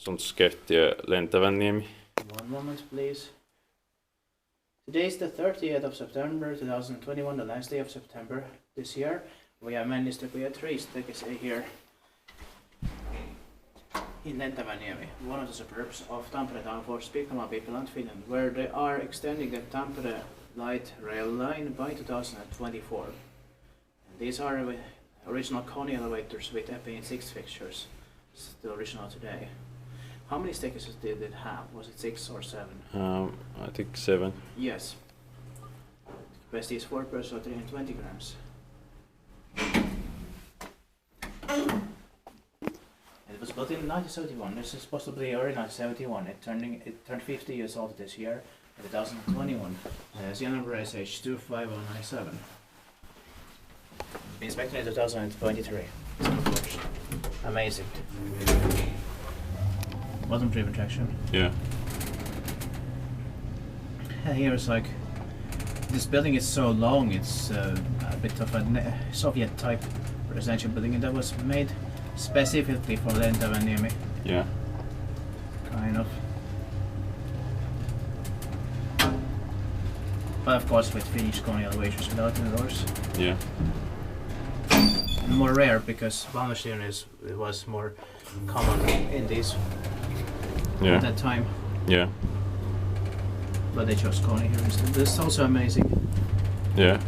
Sånt skett i Lentävänniemi. One moment, please. Today is the 30th of September 2021, the last day of September this year. We have Männistönkuja 3 staircase here in Lentävänniemi, one of the suburbs of Tampere town for Finland, where they are extending the Tampere light rail line by 2024. And these are original Kone elevators with FA6 fixtures, still original today. How many staircases did it have? Was it 6 or 7? I think 7. Yes. Capacity is 4 persons or 320 grams. It was built in 1971. This is possibly early 1971. It turned 50 years old this year, in 2021. Serial number is H25097. Inspected in 2023. Amazing. Bottom driven traction. Yeah. And here is like, this building is so long, it's a bit of a Soviet type residential building, and that was made specifically for Lentävänniemi. Yeah. Kind of. But of course with Finnish Kone elevators without the doors. Yeah. More rare because Männistönkuja it was more common in these at that time. Yeah. But they chose Kone here instead. This is also amazing. Yeah.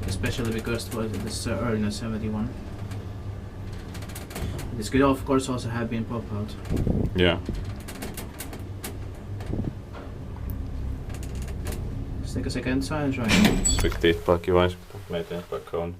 Especially because this is early in 71. This could of course also have been pop out. Yeah. Let's take a second silence try. Spektiippaa kiva, meitä vaikka on.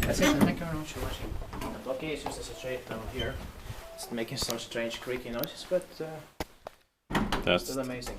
That's it, thank you very much for watching. The blockade is just as a straight down here. It's making some strange creaky noises, but That's still amazing.